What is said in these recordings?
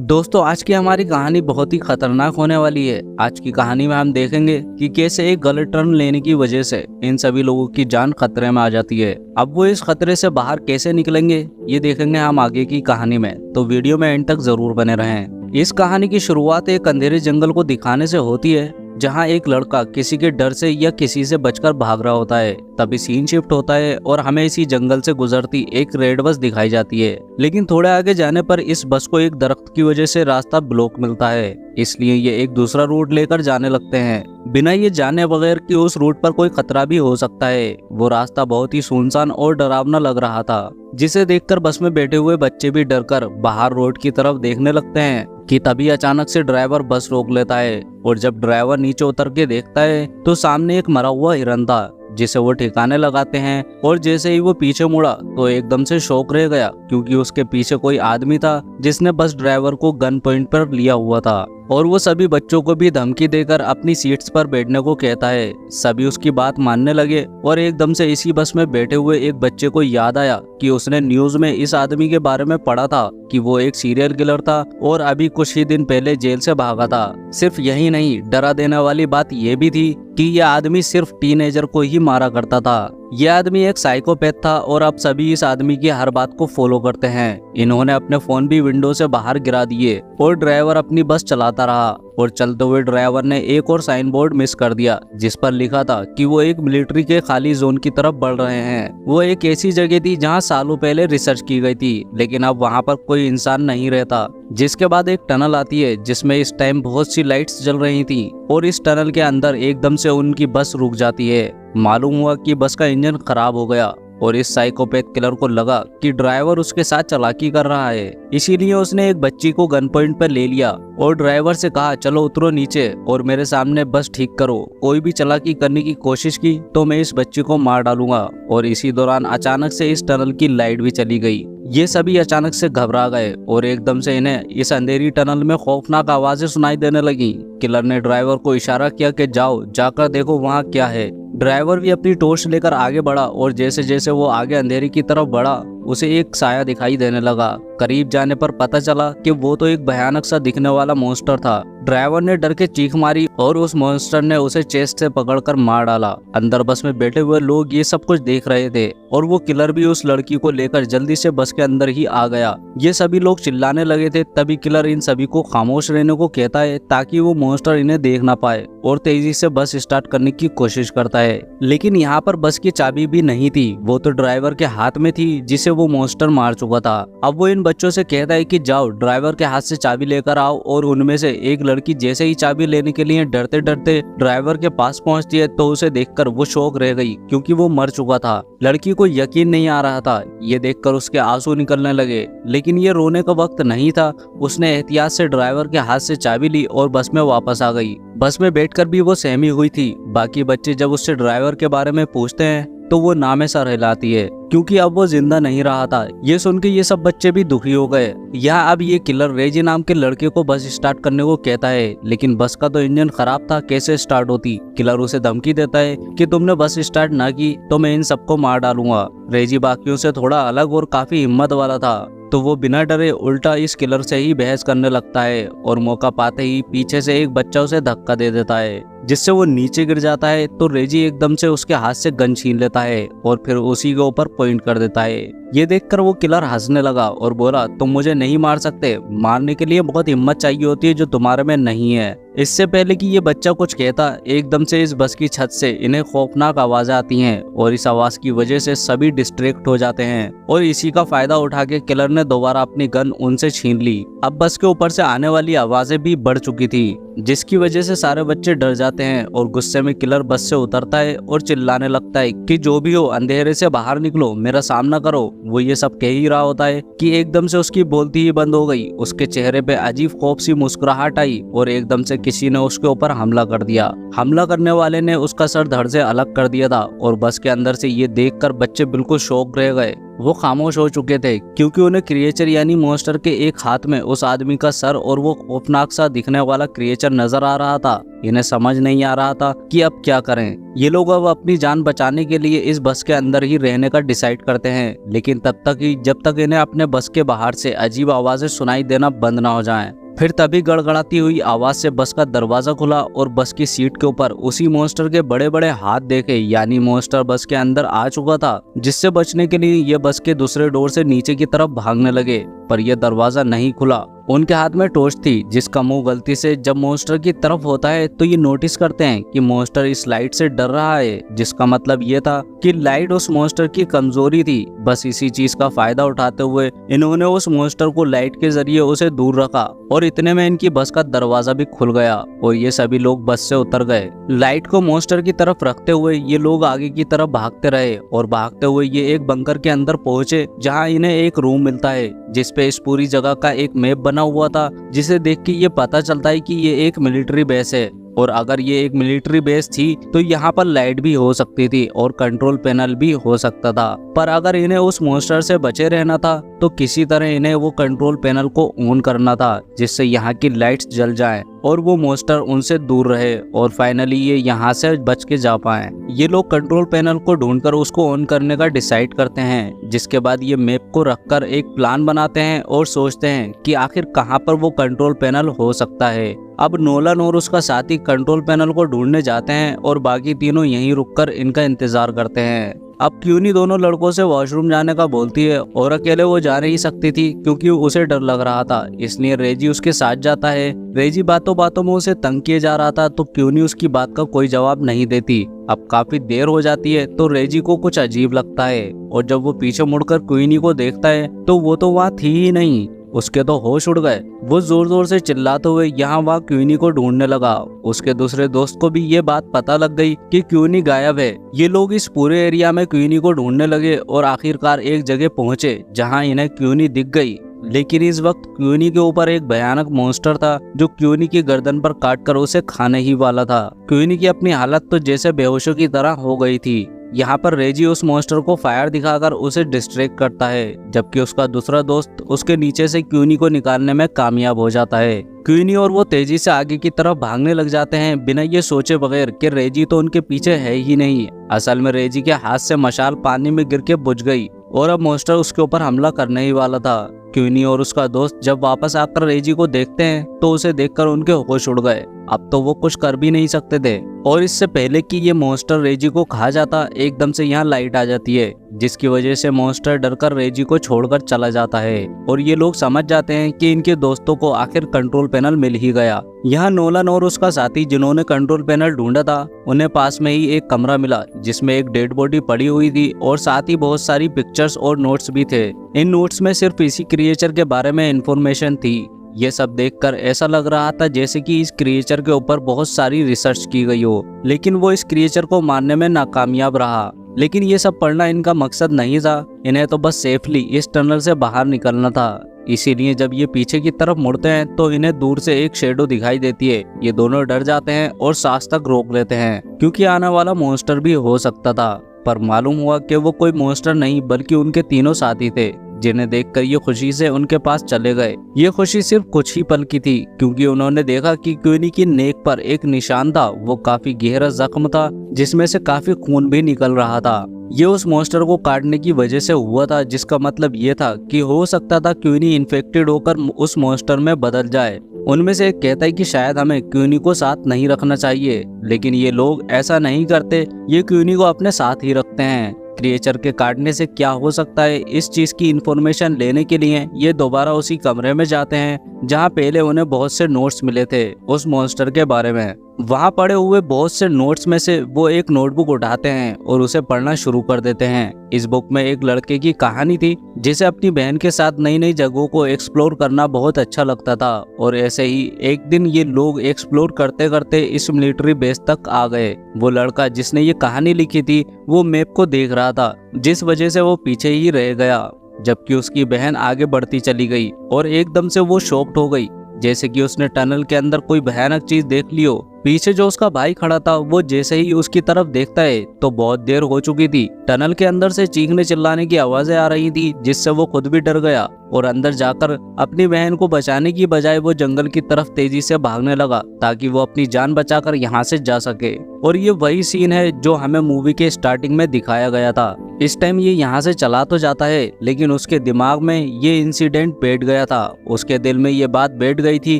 दोस्तों, आज की हमारी कहानी बहुत ही खतरनाक होने वाली है। आज की कहानी में हम देखेंगे कि कैसे एक गलत टर्न लेने की वजह से इन सभी लोगों की जान खतरे में आ जाती है। अब वो इस खतरे से बाहर कैसे निकलेंगे, ये देखेंगे हम आगे की कहानी में। तो वीडियो में एंड तक जरूर बने रहें। इस कहानी की शुरुआत एक अंधेरे जंगल को दिखाने से होती है, जहां एक लड़का किसी के डर से या किसी से बचकर भाग रहा होता है। तभी सीन शिफ्ट होता है और हमें इसी जंगल से गुजरती एक रेड बस दिखाई जाती है। लेकिन थोड़े आगे जाने पर इस बस को एक दरख्त की वजह से रास्ता ब्लॉक मिलता है, इसलिए ये एक दूसरा रूट लेकर जाने लगते हैं, बिना ये जाने बगैर कि उस रूट पर कोई खतरा भी हो सकता है। वो रास्ता बहुत ही सुनसान और डरावना लग रहा था, जिसे देखकर बस में बैठे हुए बच्चे भी डरकर बाहर रोड की तरफ देखने लगते हैं कि तभी अचानक से ड्राइवर बस रोक लेता है। और जब ड्राइवर नीचे उतर के देखता है तो सामने एक मरा हुआ हिरन था, जिसे वो ठिकाने लगाते हैं। और जैसे ही वो पीछे मुड़ा तो एकदम से शॉक रह गया, क्योंकि उसके पीछे कोई आदमी था जिसने बस ड्राइवर को गन पॉइंट पर लिया हुआ था और वो सभी बच्चों को भी धमकी देकर अपनी सीट्स पर बैठने को कहता है। सभी उसकी बात मानने लगे और एकदम से इसी बस में बैठे हुए एक बच्चे को याद आया कि उसने न्यूज में इस आदमी के बारे में पढ़ा था कि वो एक सीरियल किलर था और अभी कुछ ही दिन पहले जेल से भागा था। सिर्फ यही नहीं, डरा देने वाली बात ये भी थी कि यह आदमी सिर्फ टीनेजर को ही मारा करता था। यह आदमी एक साइकोपैथ था और अब सभी इस आदमी की हर बात को फॉलो करते हैं। इन्होंने अपने फोन भी विंडो से बाहर गिरा दिए और ड्राइवर अपनी बस चलाता रहा। और चलते हुए ड्राइवर ने एक और साइन बोर्ड मिस कर दिया, जिस पर लिखा था कि वो एक मिलिट्री के खाली जोन की तरफ बढ़ रहे हैं। वो एक ऐसी जगह थी जहां सालों पहले रिसर्च की गई थी, लेकिन अब वहां पर कोई इंसान नहीं रहता। जिसके बाद एक टनल आती है जिसमें इस टाइम बहुत सी लाइट्स जल रही थी और इस टनल के अंदर एकदम से उनकी बस रुक जाती है। मालूम हुआ कि बस का इंजन खराब हो गया और इस साइकोपैथ किलर को लगा कि ड्राइवर उसके साथ चालाकी कर रहा है, इसीलिए उसने एक बच्ची को गन पॉइंट पर ले लिया और ड्राइवर से कहा, चलो उतरो नीचे और मेरे सामने बस ठीक करो। कोई भी चालाकी करने की कोशिश की तो मैं इस बच्ची को मार डालूंगा। और इसी दौरान अचानक से इस टनल की लाइट भी चली गई। ये सभी अचानक से घबरा गए और एकदम से इन्हें इस अंधेरी टनल में खौफनाक आवाजें सुनाई देने लगी। किलर ने ड्राइवर को इशारा किया कि जाओ, जाकर देखो वहाँ क्या है। ड्राइवर भी अपनी टॉर्च लेकर आगे बढ़ा और जैसे जैसे वो आगे अंधेरी की तरफ बढ़ा, उसे एक साया दिखाई देने लगा। करीब जाने पर पता चला कि वो तो एक भयानक सा दिखने वाला मॉन्स्टर था। ड्राइवर ने डर के चीख मारी और उस मॉन्स्टर ने उसे चेस्ट से पकड़कर मार डाला। अंदर बस में बैठे हुए लोग ये सब कुछ देख रहे थे और वो किलर भी उस लड़की को लेकर जल्दी से बस के अंदर ही आ गया। ये सभी लोग चिल्लाने लगे थे। तभी किलर इन सभी को खामोश रहने को कहता है ताकि वो मॉन्स्टर इन्हें देख ना पाए और तेजी से बस स्टार्ट करने की कोशिश करता है। लेकिन यहाँ पर बस की चाबी भी नहीं थी, वो तो ड्राइवर के हाथ में थी जिसे वो मॉन्स्टर मार चुका था। अब वो इन बच्चों से कहता है कि जाओ ड्राइवर के हाथ से चाबी लेकर आओ। और उनमें से एक लड़की जैसे ही चाबी लेने के लिए डरते डरते ड्राइवर के पास पहुंचती है तो उसे देखकर वो शॉक रह गई, क्योंकि वो मर चुका था। लड़की को यकीन नहीं आ रहा था। ये देखकर उसके आंसू निकलने लगे, लेकिन ये रोने का वक्त नहीं था। उसने एहतियात से ड्राइवर के हाथ से चाबी ली और बस में वापस आ गई। बस में बैठकर भी वो सहमी हुई थी। बाकी बच्चे जब उससे ड्राइवर के बारे में पूछते हैं तो वो नामे सा रहलाती है, क्योंकि अब वो जिंदा नहीं रहा था। ये सुन के ये सब बच्चे भी दुखी हो गए। यहाँ अब ये किलर रेजी नाम के लड़के को बस स्टार्ट करने को कहता है, लेकिन बस का तो इंजन खराब था, कैसे स्टार्ट होती। किलर उसे धमकी देता है कि तुमने बस स्टार्ट ना की तो मैं इन सबको मार डालूंगा। रेजी बाकियों से थोड़ा अलग और काफी हिम्मत वाला था, तो वो बिना डरे उल्टा इस किलर से ही बहस करने लगता है और मौका पाते ही पीछे से एक बच्चा उसे धक्का दे देता है, जिससे वो नीचे गिर जाता है। तो रेजी एकदम से उसके हाथ से गन छीन लेता है और फिर उसी के ऊपर पॉइंट कर देता है। ये देखकर वो किलर हंसने लगा और बोला, तुम मुझे नहीं मार सकते, मारने के लिए बहुत हिम्मत चाहिए होती है जो तुम्हारे में नहीं है। इससे पहले कि ये बच्चा कुछ कहता, एकदम से इस बस की छत से इन्हें खौफनाक आवाजें आती हैं और इस आवाज की वजह से सभी डिस्ट्रैक्ट हो जाते हैं। और इसी का फायदा उठा के किलर ने दोबारा अपनी गन उनसे छीन ली। अब बस के ऊपर से आने वाली आवाजें भी बढ़ चुकी थी, जिसकी वजह से सारे बच्चे डर जाते हैं और गुस्से में किलर बस से उतरता है और चिल्लाने लगता है कि जो भी हो अंधेरे से बाहर निकलो, मेरा सामना करो। वो ये सब कह ही रहा होता है कि एकदम से उसकी बोलती ही बंद हो गई। उसके चेहरे पे अजीब खौफ सी मुस्कुराहट आई और एकदम से किसी ने उसके ऊपर हमला कर दिया। हमला करने वाले ने उसका सर धड़ से अलग कर दिया था और बस के अंदर से ये देखकर बच्चे बिल्कुल शॉक रह गए वो खामोश हो चुके थे क्योंकि उन्हें क्रिएचर यानी मॉन्स्टर के एक हाथ में उस आदमी का सर और वो खौफनाक सा दिखने वाला क्रिएचर नजर आ रहा था। इन्हें समझ नहीं आ रहा था कि अब क्या करें। ये लोग अब अपनी जान बचाने के लिए इस बस के अंदर ही रहने का डिसाइड करते हैं, लेकिन तब तक ही जब तक इन्हें अपने बस के बाहर से अजीब आवाजें सुनाई देना बंद ना हो जाएं। फिर तभी गड़गड़ाती हुई आवाज से बस का दरवाजा खुला और बस की सीट के ऊपर उसी मॉन्स्टर के बड़े बड़े हाथ देखे, यानी मॉन्स्टर बस के अंदर आ चुका था, जिससे बचने के लिए ये बस के दूसरे डोर से नीचे की तरफ भागने लगे। पर यह दरवाजा नहीं खुला। उनके हाथ में टॉर्च थी जिसका मुंह गलती से जब मॉन्स्टर की तरफ होता है तो ये नोटिस करते हैं कि मॉन्स्टर इस लाइट से डर रहा है, जिसका मतलब ये था कि लाइट उस मॉन्स्टर की कमजोरी थी। बस इसी चीज का फायदा उठाते हुए इन्होंने उस मॉन्स्टर को लाइट के जरिए उसे दूर रखा और इतने में इनकी बस का दरवाजा भी खुल गया और ये सभी लोग बस से उतर गए। लाइट को मॉन्स्टर की तरफ रखते हुए ये लोग आगे की तरफ भागते रहे और भागते हुए ये एक बंकर के अंदर पहुंचे, जहाँ इन्हें एक रूम मिलता है जिसपे इस पूरी जगह का एक मैप बना हुआ था, जिसे देख के ये पता चलता है कि ये एक मिलिट्री बेस है और अगर ये एक मिलिट्री बेस थी तो यहाँ पर लाइट भी हो सकती थी और कंट्रोल पैनल भी हो सकता था। पर अगर इन्हें उस मॉन्स्टर से बचे रहना था तो किसी तरह इन्हें वो कंट्रोल पैनल को ऑन करना था, जिससे यहाँ की लाइट्स जल जाएं और वो मॉन्स्टर उनसे दूर रहे और फाइनली ये यहाँ से बच के जा पाए। ये लोग कंट्रोल पैनल को ढूंढकर उसको ऑन करने का डिसाइड करते हैं, जिसके बाद ये मैप को रखकर एक प्लान बनाते हैं और सोचते हैं कि आखिर कहाँ पर वो कंट्रोल पैनल हो सकता है। अब नोलन और उसका साथी कंट्रोल पैनल को ढूंढने जाते हैं और बाकी तीनों यहीं रुककर इनका इंतजार करते हैं। अब क्यूनी दोनों लड़कों से वॉशरूम जाने का बोलती है और अकेले वो जा नहीं सकती थी क्योंकि उसे डर लग रहा था, इसलिए रेजी उसके साथ जाता है। रेजी बातों बातों में उसे तंग किए जा रहा था तो क्यूनी उसकी बात का कोई जवाब नहीं देती। अब काफी देर हो जाती है तो रेजी को कुछ अजीब लगता है और जब वो पीछे मुड़कर क्यूनी को देखता है तो वो तो वहाँ थी ही नहीं। उसके तो होश उड़ गए। वो जोर जोर से चिल्लाते हुए यहाँ वहाँ क्यूनी को ढूंढने लगा। उसके दूसरे दोस्त को भी ये बात पता लग गई कि क्यूनी गायब है। ये लोग इस पूरे एरिया में क्यूनी को ढूंढने लगे और आखिरकार एक जगह पहुंचे जहाँ इन्हें क्यूनी दिख गई। लेकिन इस वक्त क्यूनी के ऊपर एक भयानक मॉन्स्टर था जो क्यूनी की गर्दन पर काटकर उसे खाने ही वाला था। क्यूनी की अपनी हालत तो जैसे बेहोशों की तरह हो गई थी। यहाँ पर रेजी उस मॉन्स्टर को फायर दिखाकर उसे डिस्ट्रैक्ट करता है, जबकि उसका दूसरा दोस्त उसके नीचे से क्यूनी को निकालने में कामयाब हो जाता है। क्यूनी और वो तेजी से आगे की तरफ भागने लग जाते हैं बिना ये सोचे बगैर कि रेजी तो उनके पीछे है ही नहीं। असल में रेजी के हाथ से मशाल पानी में गिर के बुझ गई और अब मॉन्स्टर उसके ऊपर हमला करने ही वाला था। क्यूनी और उसका दोस्त जब वापस आकर रेजी को देखते हैं तो उसे देखकर उनके होश उड़ गए। अब तो वो कुछ कर भी नहीं सकते थे और इससे पहले कि ये मॉन्स्टर रेजी को खा जाता, एकदम से यहाँ लाइट आ जाती है, जिसकी वजह से मॉन्स्टर डरकर रेजी को छोड़कर चला जाता है और ये लोग समझ जाते हैं कि इनके दोस्तों को आखिर कंट्रोल पैनल मिल ही गया। यहाँ नोलन और उसका साथी जिन्होंने कंट्रोल पैनल ढूंढा था, उन्हें पास में ही एक कमरा मिला जिसमें एक डेड बॉडी पड़ी हुई थी और साथ ही बहुत सारी पिक्चर्स और नोट्स भी थे। इन नोट्स में सिर्फ इसी क्रिएचर के बारे में इंफॉर्मेशन थी। ये सब देखकर ऐसा लग रहा था जैसे कि इस क्रिएचर के ऊपर बहुत सारी रिसर्च की गई हो, लेकिन वो इस क्रिएचर को मारने में नाकामयाब रहा। लेकिन ये सब पढ़ना इनका मकसद नहीं था, इन्हें तो बस सेफली इस टनल से बाहर निकलना था। इसीलिए जब ये पीछे की तरफ मुड़ते हैं तो इन्हें दूर से एक शेडो दिखाई देती है। ये दोनों डर जाते हैं और सांस तक रोक लेते हैं क्योंकि आने वाला मॉन्स्टर भी हो सकता था। पर मालूम हुआ कि वो कोई मॉन्स्टर नहीं बल्कि उनके तीनों साथी थे, जिन्हें देखकर ये खुशी से उनके पास चले गए। ये खुशी सिर्फ कुछ ही पल की थी क्योंकि उन्होंने देखा कि क्यूनी की नेक पर एक निशान था। वो काफी गहरा जख्म था जिसमें से काफी खून भी निकल रहा था। ये उस मॉन्स्टर को काटने की वजह से हुआ था, जिसका मतलब ये था कि हो सकता था क्यूनी इन्फेक्टेड होकर उस मॉन्स्टर में बदल जाए। उनमें से एक कहता है कि शायद हमें क्यूनी को साथ नहीं रखना चाहिए, लेकिन ये लोग ऐसा नहीं करते। ये क्यूनी को अपने साथ ही रखते हैं। क्रिएचर के काटने से क्या हो सकता है, इस चीज की इंफॉर्मेशन लेने के लिए ये दोबारा उसी कमरे में जाते हैं जहां पहले उन्हें बहुत से नोट्स मिले थे उस मॉन्स्टर के बारे में। वहां पड़े हुए बहुत से नोट्स में से वो एक नोटबुक उठाते हैं और उसे पढ़ना शुरू कर देते हैं। इस बुक में एक लड़के की कहानी थी जिसे अपनी बहन के साथ नई नई जगहों को एक्सप्लोर करना बहुत अच्छा लगता था और ऐसे ही एक दिन ये लोग एक्सप्लोर करते करते इस मिलिट्री बेस तक आ गए। वो लड़का जिसने ये कहानी लिखी थी वो मैप को देख रहा था, जिस वजह से वो पीछे ही रह गया, जबकि उसकी बहन आगे बढ़ती चली गई और एकदम से वो शॉक्ड हो गई, जैसे कि उसने टनल के अंदर कोई भयानक चीज देख ली हो। पीछे जो उसका भाई खड़ा था वो जैसे ही उसकी तरफ देखता है तो बहुत देर हो चुकी थी। टनल के अंदर से चीखने चिल्लाने की आवाजें आ रही थी, जिससे वो खुद भी डर गया और अंदर जाकर अपनी बहन को बचाने की बजाय वो जंगल की तरफ तेजी से भागने लगा ताकि वो अपनी जान बचाकर यहाँ से जा सके। और ये वही सीन है जो हमें मूवी के स्टार्टिंग में दिखाया गया था। इस टाइम ये यहाँ से चला तो जाता है, लेकिन उसके दिमाग में ये इंसिडेंट बैठ गया था। उसके दिल में ये बात बैठ गई थी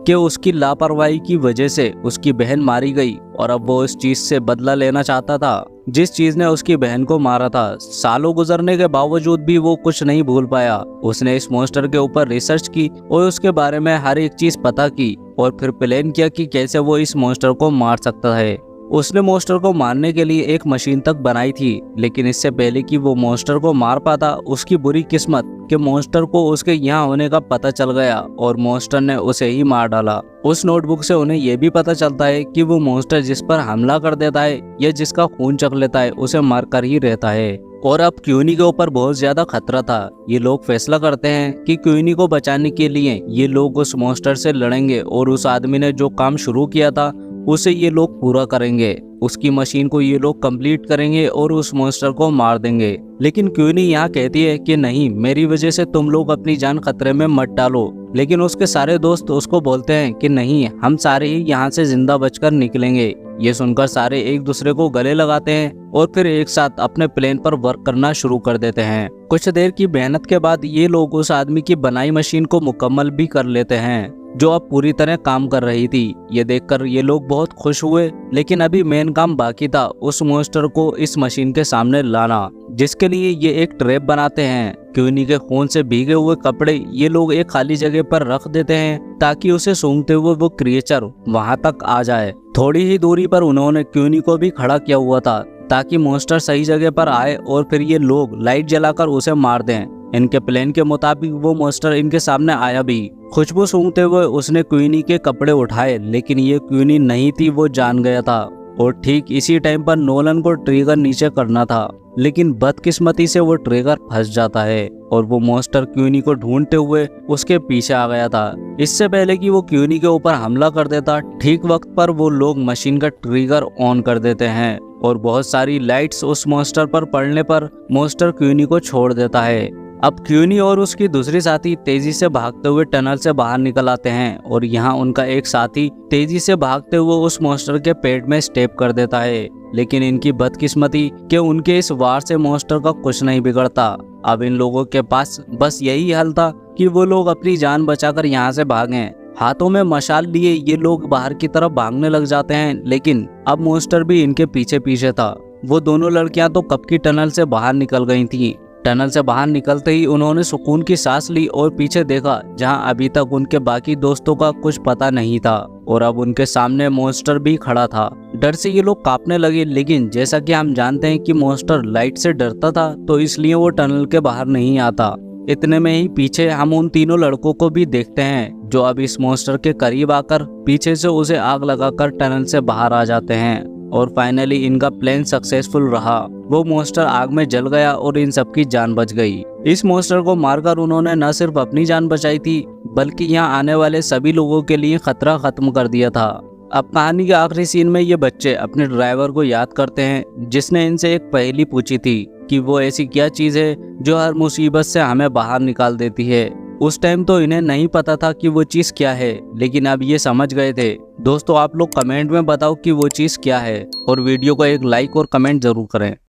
कि उसकी लापरवाही की वजह से उसकी बहन मारी गई और अब वो इस चीज से बदला लेना चाहता था जिस चीज ने उसकी बहन को मारा था। सालों गुजरने के बावजूद भी वो कुछ नहीं भूल पाया। उसने इस मॉन्स्टर के ऊपर रिसर्च की और उसके बारे में हर एक चीज पता की और फिर प्लान किया कि कैसे वो इस मॉन्स्टर को मार सकता है। उसने मॉन्स्टर को मारने के लिए एक मशीन तक बनाई थी, लेकिन इससे पहले कि वो मॉन्स्टर को मार पाता, उसकी बुरी किस्मत कि मॉन्स्टर को उसके यहाँ होने का पता चल गया और मॉन्स्टर ने उसे ही मार डाला। उस नोटबुक से उन्हें यह भी पता चलता है कि वो मॉन्स्टर जिस पर हमला कर देता है या जिसका खून चख लेता है उसे मारकर ही रहता है। और अब क्यूनी के ऊपर बहुत ज्यादा खतरा था। ये लोग फैसला करते हैं कि क्यूनी को बचाने के लिए ये लोग उस मॉन्स्टर से लड़ेंगे और उस आदमी ने जो काम शुरू किया था उसे ये लोग पूरा करेंगे। उसकी मशीन को ये लोग कंप्लीट करेंगे और उस मॉन्स्टर को मार देंगे। लेकिन क्यूनी यहाँ कहती है कि नहीं, मेरी वजह से तुम लोग अपनी जान खतरे में मत डालो। लेकिन उसके सारे दोस्त उसको बोलते हैं कि नहीं, हम सारे ही यहाँ से जिंदा बचकर निकलेंगे। ये सुनकर सारे एक दूसरे को गले लगाते हैं और फिर एक साथ अपने प्लान पर वर्क करना शुरू कर देते हैं। कुछ देर की मेहनत के बाद ये लोग उस आदमी की बनाई मशीन को मुकम्मल भी कर लेते हैं जो अब पूरी तरह काम कर रही थी। ये देखकर ये लोग बहुत खुश हुए, लेकिन अभी मेन काम बाकी था, उस मॉन्स्टर को इस मशीन के सामने लाना, जिसके लिए ये एक ट्रैप बनाते हैं। क्यूनी के खून से भीगे हुए कपड़े ये लोग एक खाली जगह पर रख देते हैं ताकि उसे सूंघते हुए वो क्रिएचर वहां तक आ जाए। थोड़ी ही दूरी पर उन्होंने क्यूनी को भी खड़ा किया हुआ था ताकि मॉन्स्टर सही जगह पर आए और फिर ये लोग लाइट जलाकर उसे मार दें। इनके प्लान के मुताबिक वो मॉन्स्टर इनके सामने आया भी। खुशबू सूंघते हुए उसने क्वीनी के कपड़े उठाए, लेकिन ये क्वीनी नहीं थी, वो जान गया था। और ठीक इसी टाइम पर नोलन को ट्रिगर नीचे करना था, लेकिन बदकिस्मती से वो ट्रिगर फंस जाता है और वो मॉन्स्टर क्यूनी को ढूंढते हुए उसके पीछे आ गया था। इससे पहले कि वो क्यूनी के ऊपर हमला कर देता, ठीक वक्त पर वो लोग मशीन का ट्रिगर ऑन कर देते हैं और बहुत सारी लाइट्स उस मॉन्स्टर पर पड़ने पर मॉन्स्टर क्यूनी को छोड़ देता है। अब क्यूनी और उसकी दूसरी साथी तेजी से भागते हुए टनल से बाहर निकल आते हैं और यहाँ उनका एक साथी तेजी से भागते हुए उस मॉन्स्टर के पेट में स्टेप कर देता है। लेकिन इनकी बदकिस्मती कि उनके इस वार से मॉन्स्टर का कुछ नहीं बिगड़ता। अब इन लोगों के पास बस यही हल था कि वो लोग अपनी जान बचाकर यहाँ से भागें। हाथों में मशाल लिए ये लोग बाहर की तरफ भागने लग जाते हैं, लेकिन अब मॉन्स्टर भी इनके पीछे पीछे था। वो दोनों लड़कियां तो कब की टनल से बाहर निकल गई थी। टनल से बाहर निकलते ही उन्होंने सुकून की सांस ली और पीछे देखा, जहां अभी तक उनके बाकी दोस्तों का कुछ पता नहीं था और अब उनके सामने मॉन्स्टर भी खड़ा था। डर से ये लोग कांपने लगे, लेकिन जैसा कि हम जानते हैं कि मॉन्स्टर लाइट से डरता था, तो इसलिए वो टनल के बाहर नहीं आता। इतने में ही पीछे हम उन तीनों लड़कों को भी देखते हैं जो अब इस मॉन्स्टर के करीब आकर पीछे से उसे आग लगाकर टनल से बाहर आ जाते हैं। और फाइनली इनका प्लान सक्सेसफुल रहा। वो मॉन्स्टर आग में जल गया और इन सबकी जान बच गई। इस मॉन्स्टर को मारकर उन्होंने न सिर्फ अपनी जान बचाई थी, बल्कि यहाँ आने वाले सभी लोगों के लिए खतरा खत्म कर दिया था। अब कहानी के आखिरी सीन में ये बच्चे अपने ड्राइवर को याद करते हैं जिसने इनसे एक पहेली पूछी थी कि वो ऐसी क्या चीज है जो हर मुसीबत से हमें बाहर निकाल देती है। उस टाइम तो इन्हें नहीं पता था कि वो चीज क्या है, लेकिन अब ये समझ गए थे। दोस्तों, आप लोग कमेंट में बताओ कि वो चीज क्या है और वीडियो को एक लाइक और कमेंट जरूर करें।